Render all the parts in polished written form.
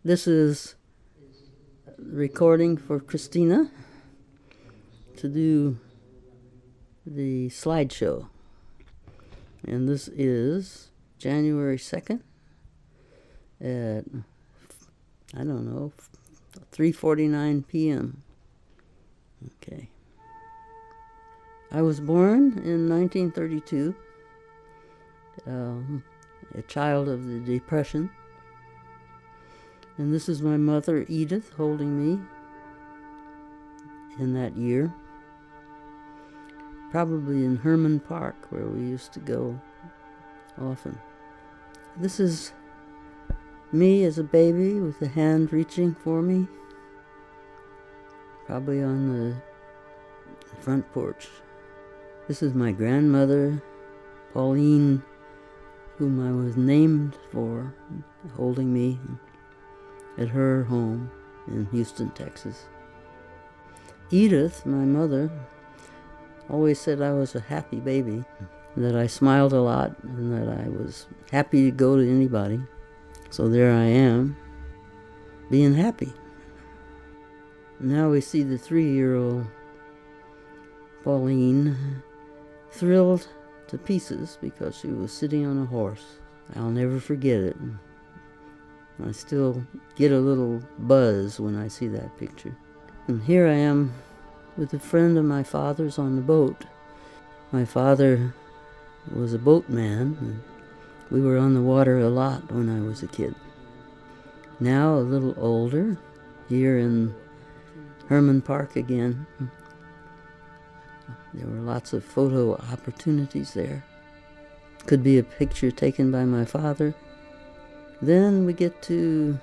This is recording for Christina to do the slideshow. And this is January 2nd at, 3:49 p.m. Okay. I was born in 1932, a child of the Depression. And this is my mother, Edith, holding me in that year. Probably in Herman Park, where we used to go often. This is me as a baby with a hand reaching for me, probably on the front porch. This is my grandmother, Pauline, whom I was named for, holding me at her home in Houston, Texas. Edith, my mother, always said I was a happy baby, that I smiled a lot, and that I was happy to go to anybody. So there I am, being happy. Now we see the 3-year-old Pauline thrilled to pieces because she was sitting on a horse. I'll never forget it. I still get a little buzz when I see that picture. And here I am with a friend of my father's on the boat. My father was a boatman, and we were on the water a lot when I was a kid. Now a little older, here in Herman Park again. There were lots of photo opportunities there. Could be a picture taken by my father. Then we get to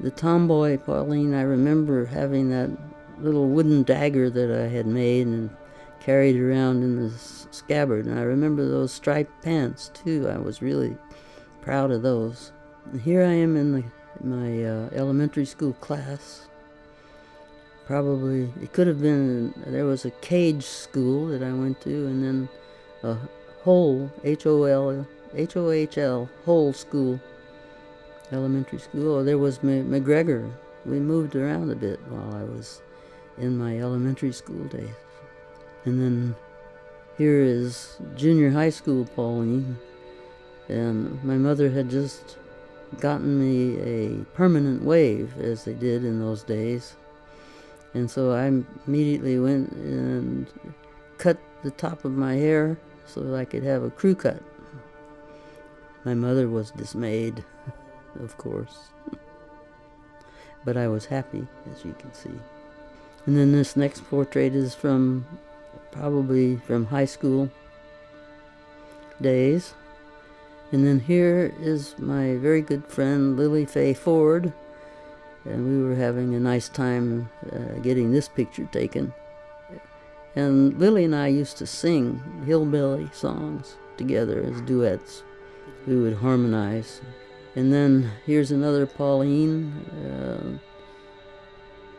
the tomboy Pauline. I remember having that little wooden dagger that I had made and carried around in the scabbard. And I remember those striped pants, too. I was really proud of those. And here I am in my elementary school class. Probably, it could have been, there was a cage school that I went to, and then a whole, H-O-H-L, whole school. Elementary school. Oh, there was McGregor. We moved around a bit while I was in my elementary school days. And then here is junior high school Pauline. And my mother had just gotten me a permanent wave, as they did in those days. And so I immediately went and cut the top of my hair so that I could have a crew cut. My mother was dismayed, of course. But I was happy, as you can see. And then this next portrait is probably from high school days. And then here is my very good friend, Lily Faye Ford. And we were having a nice time getting this picture taken. And Lily and I used to sing hillbilly songs together as duets. We would harmonize. And then here's another Pauline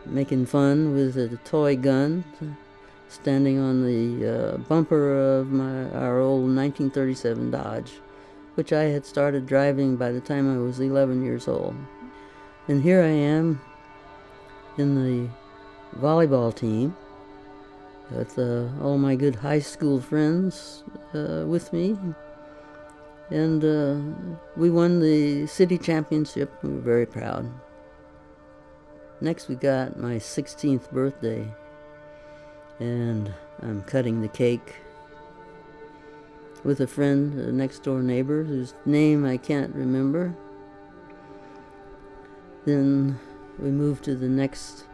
making fun with a toy gun, standing on the bumper of our old 1937 Dodge, which I had started driving by the time I was 11 years old. And here I am in the volleyball team with all my good high school friends with me. And we won the city championship. We were very proud. Next we got my 16th birthday. And I'm cutting the cake with a friend, a next door neighbor, whose name I can't remember. Then we move to the next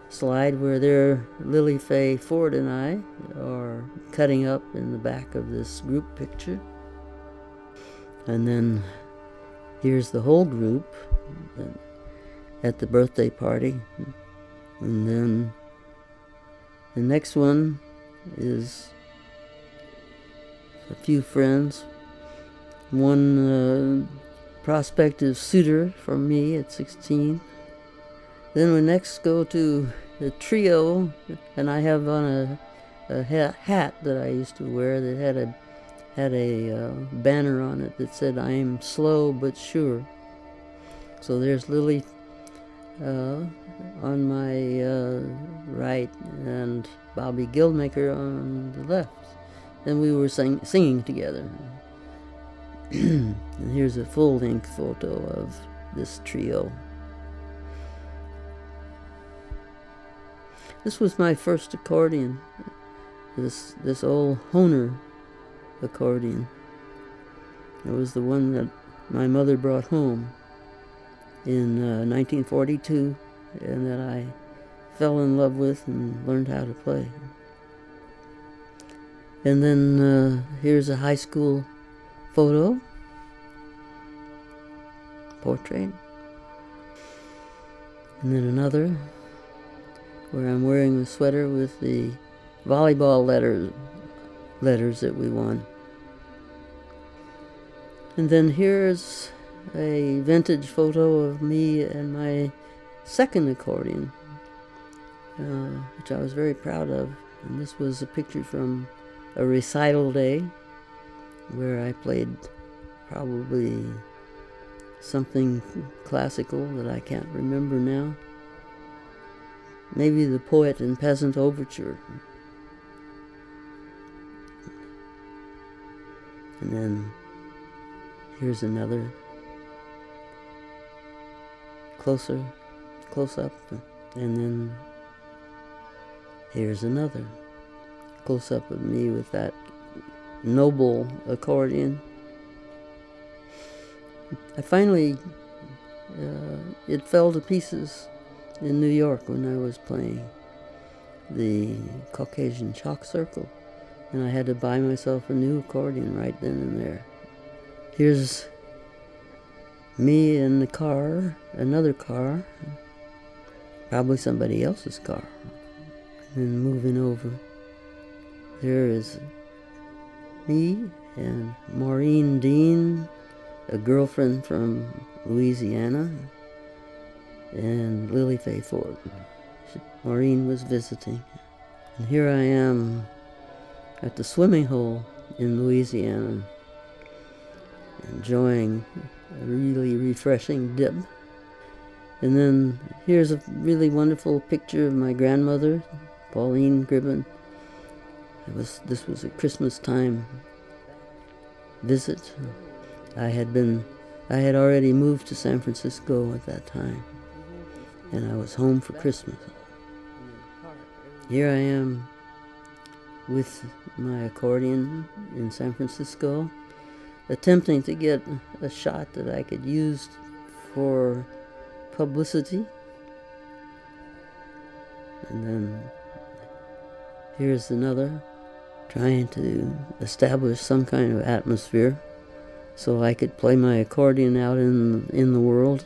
slide where there Lily Faye Ford and I are cutting up in the back of this group picture. And then here's the whole group at the birthday party. And then the next one is a few friends. One prospective suitor for me at 16. Then we next go to the trio, and I have on a hat that I used to wear that had a banner on it that said, "I am slow but sure." So there's Lily uh, on my right and Bobby Guildmaker on the left. And we were singing together. And here's a full-length photo of this trio. This was my first accordion, this old Hohner accordion. It was the one that my mother brought home in 1942 and that I fell in love with and learned how to play. And then here's a high school photo, portrait. And then another where I'm wearing a sweater with the volleyball letters that we won. And then here's a vintage photo of me and my second accordion, which I was very proud of. And this was a picture from a recital day where I played probably something classical that I can't remember now. Maybe the Poet and Peasant Overture. And then here's another close up, and then here's another close up of me with that noble accordion. I finally, it fell to pieces in New York when I was playing the Caucasian Chalk Circle, and I had to buy myself a new accordion right then and there. Here's me in the car, another car, probably somebody else's car, and moving over. There is me and Maureen Dean, a girlfriend from Louisiana, and Lily Faye Ford. Maureen was visiting. And here I am at the swimming hole in Louisiana, enjoying a really refreshing dip. And then here's a really wonderful picture of my grandmother, Pauline Gribbon. This was a Christmas time visit. I had already moved to San Francisco at that time, and I was home for Christmas. Here I am with my accordion in San Francisco, attempting to get a shot that I could use for publicity. And then here's another, trying to establish some kind of atmosphere so I could play my accordion out in the world.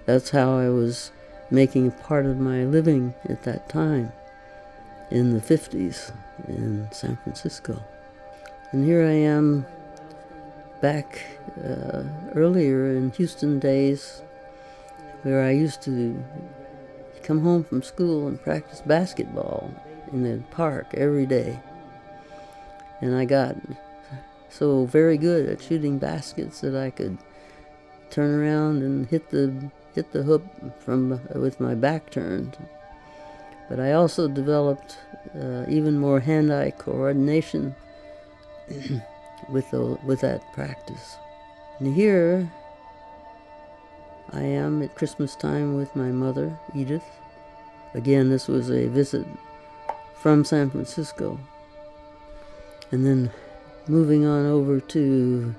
That's how I was making part of my living at that time, in the 50s in San Francisco. And here I am back earlier in Houston days, where I used to come home from school and practice basketball in the park every day. And I got so very good at shooting baskets that I could turn around and hit the hoop with my back turned. But I also developed even more hand-eye coordination with that practice. And here I am at Christmas time with my mother, Edith. Again, this was a visit from San Francisco. And then moving on over to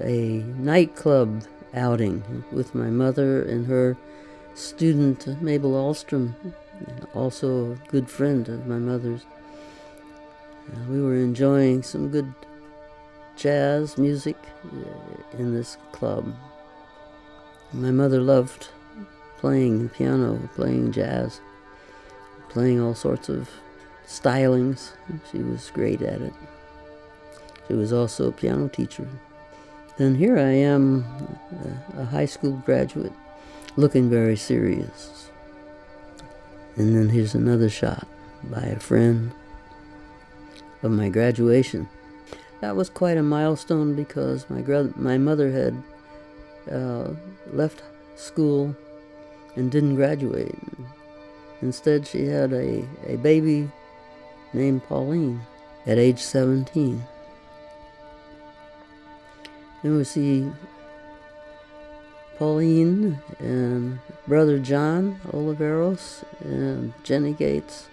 a nightclub outing with my mother and her student, Mabel Alstrom, also a good friend of my mother's. We were enjoying some good jazz music in this club. My mother loved playing piano, playing jazz, playing all sorts of stylings. She was great at it. She was also a piano teacher. Then here I am, a high school graduate, looking very serious. And then here's another shot by a friend of my graduation. That was quite a milestone because my mother had left school and didn't graduate. Instead, she had a baby named Pauline at age 17. Then we see Pauline and brother John Oliveros and Jenny Gates,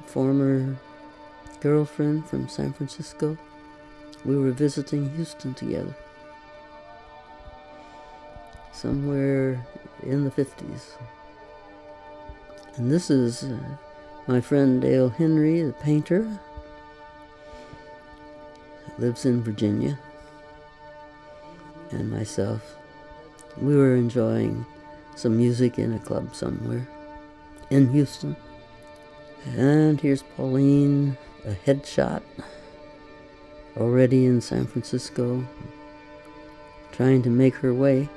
former girlfriend from San Francisco. We were visiting Houston together somewhere in the 50s. And this is my friend Dale Henry, the painter, lives in Virginia, and myself. We were enjoying some music in a club somewhere in Houston. And here's Pauline, a headshot, already in San Francisco, trying to make her way.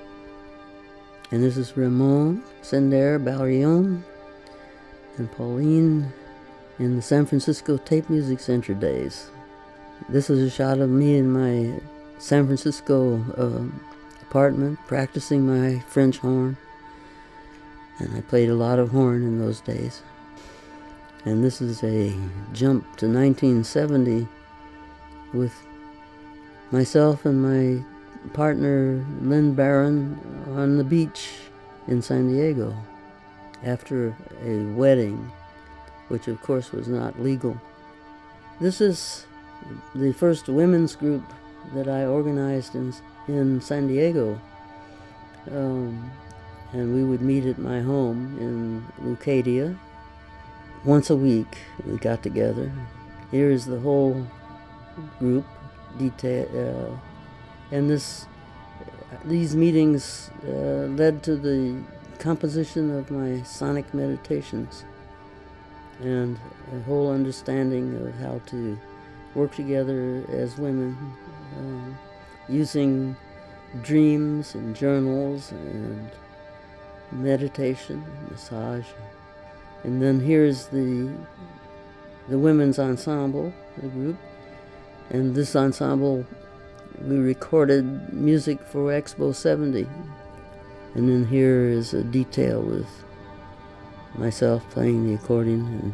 And this is Ramon Sender Barrion and Pauline in the San Francisco Tape Music Center days. This is a shot of me in my San Francisco apartment practicing my French horn. And I played a lot of horn in those days. And this is a jump to 1970 with myself and my partner Lynn Barron on the beach in San Diego after a wedding, which of course was not legal. This is the first women's group that I organized in San Diego. And we would meet at my home in Leucadia. Once a week we got together. Here is the whole group detail, and these meetings led to the composition of my sonic meditations and a whole understanding of how to work together as women, using dreams and journals and meditation, massage. And then here's the women's ensemble, the group. And this ensemble, we recorded music for Expo 70. And then here is a detail with myself playing the accordion and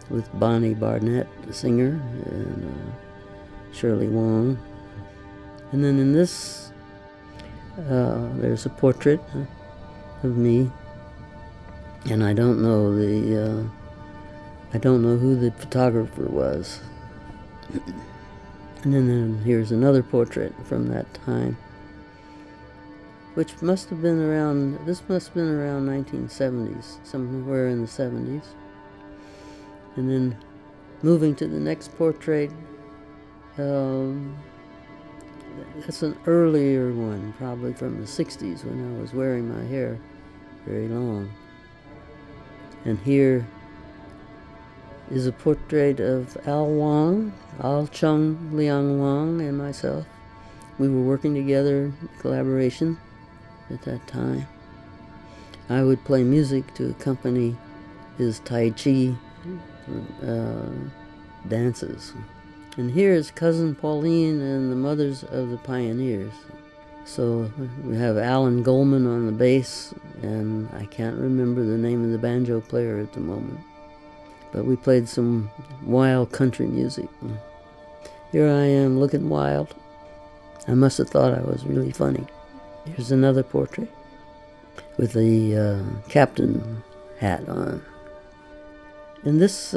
with Bonnie Barnett, the singer, and Shirley Wong. And then in this, there's a portrait of me, and I don't know who the photographer was. And then here's another portrait from that time, which must have been around 1970s, somewhere in the 70s. And then moving to the next portrait, that's an earlier one, probably from the 60s when I was wearing my hair very long. And here is a portrait of Al Chung Liang Wang, and myself. We were working together, collaboration at that time. I would play music to accompany his Tai Chi dances. And here is Cousin Pauline and the Mothers of the Pioneers. So we have Alan Goldman on the bass, and I can't remember the name of the banjo player at the moment. But we played some wild country music. Here I am looking wild. I must have thought I was really funny. Here's another portrait with the captain hat on. In this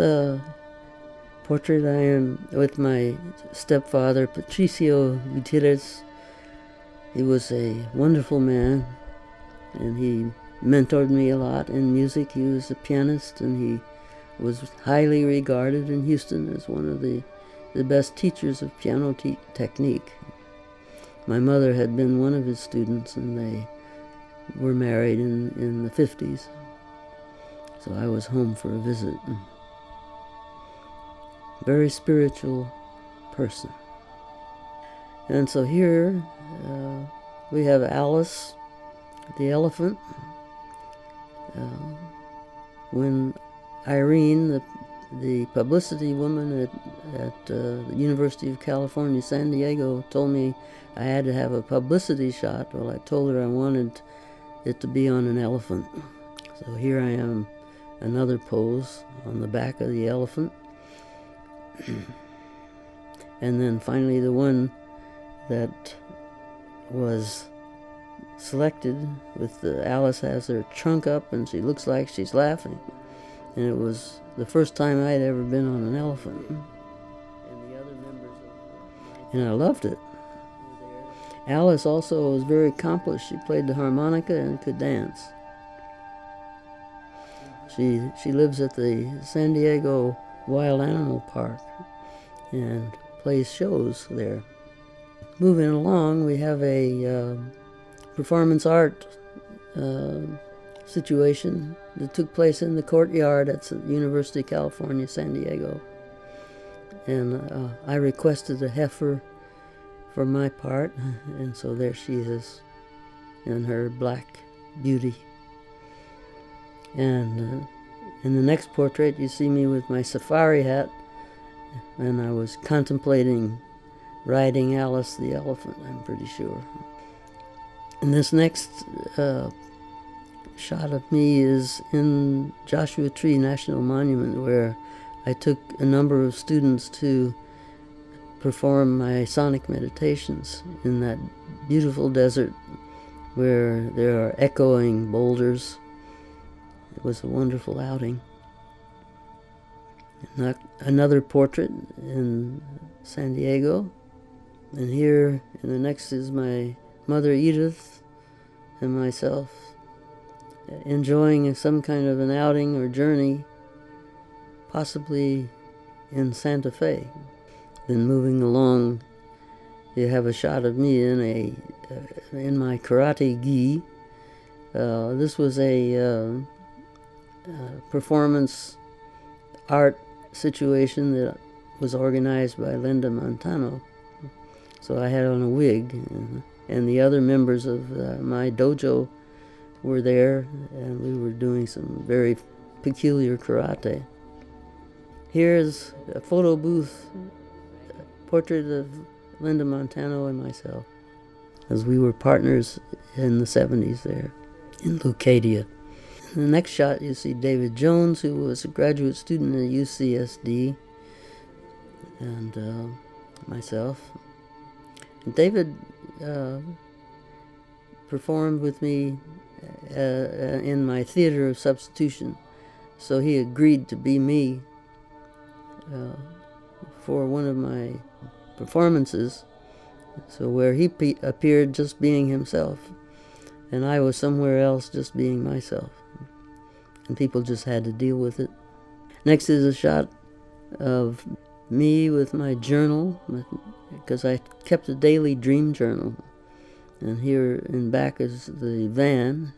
portrait I am with my stepfather, Patricio Gutierrez. He was a wonderful man, and he mentored me a lot in music. He was a pianist, and he was highly regarded in Houston as one of the best teachers of piano technique. My mother had been one of his students, and they were married in the 50s. So I was home for a visit. Very spiritual person. And so here we have Alice, the elephant. When Irene, the publicity woman at the University of California, San Diego, told me I had to have a publicity shot, well, I told her I wanted it to be on an elephant. So here I am, another pose on the back of the elephant. And then finally the one that was selected with Alice has her trunk up and she looks like she's laughing. And it was the first time I'd ever been on an elephant. And I loved it. Alice also was very accomplished. She played the harmonica and could dance. She lives at the San Diego Wild Animal Park and plays shows there. Moving along, we have a performance art situation that took place in the courtyard at the University of California, San Diego. And I requested a heifer for my part, and so there she is in her black beauty. And in the next portrait you see me with my safari hat, and I was contemplating riding Alice the elephant, I'm pretty sure. And this next shot of me is in Joshua Tree National Monument, where I took a number of students to perform my sonic meditations in that beautiful desert where there are echoing boulders. It was a wonderful outing. Another portrait in San Diego. And here in the next is my mother Edith and myself enjoying some kind of an outing or journey, possibly in Santa Fe. Then moving along, you have a shot of me in my karate gi. This was a performance art situation that was organized by Linda Montano. So I had on a wig, and the other members of my dojo were there, and we were doing some very peculiar karate. Here's a photo booth portrait of Linda Montano and myself, as we were partners in the 70s there in Leucadia. In the next shot you see David Jones, who was a graduate student at UCSD, and myself. David performed with me in my theater of substitution, so he agreed to be me for one of my performances, so where he appeared just being himself, and I was somewhere else just being myself, and people just had to deal with it. Next is a shot of me with my journal, because I kept a daily dream journal. And here in back is the van,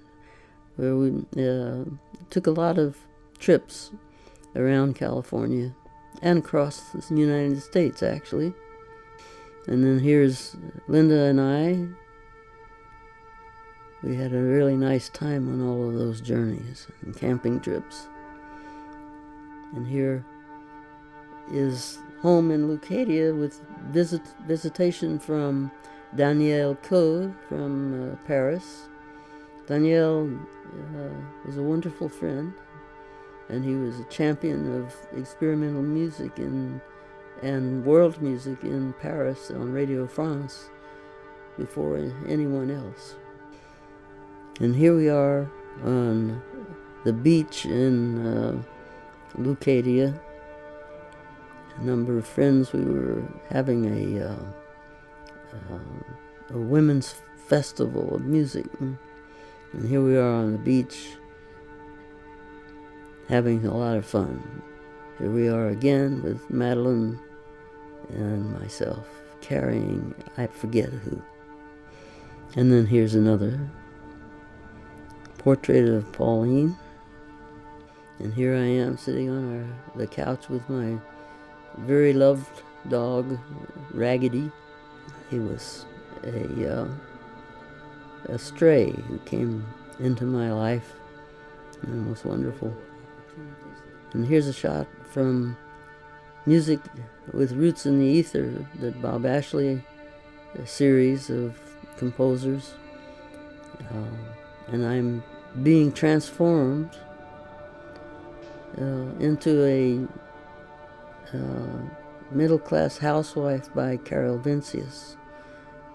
where we took a lot of trips around California and across the United States, actually. And then here's Linda and I. We had a really nice time on all of those journeys and camping trips. And here is home in Leucadia with visitation from Daniel Code from Paris. Daniel was a wonderful friend, and he was a champion of experimental music and world music in Paris on Radio France before anyone else. And here we are on the beach in Leucadia. A number of friends. We were having a women's festival of music, and here we are on the beach having a lot of fun. Here we are again with Madeline and myself carrying I forget who. And then here's another portrait of Pauline, and here I am sitting on the couch with my very loved dog, Raggedy. He was a stray who came into my life and was wonderful. And here's a shot from Music with Roots in the Ether, that Bob Ashley, a series of composers. and I'm being transformed into a middle-class housewife by Carol Vincius,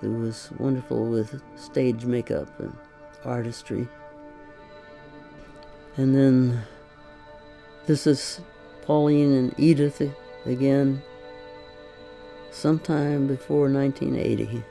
who was wonderful with stage makeup and artistry. And then this is Pauline and Edith again, sometime before 1980.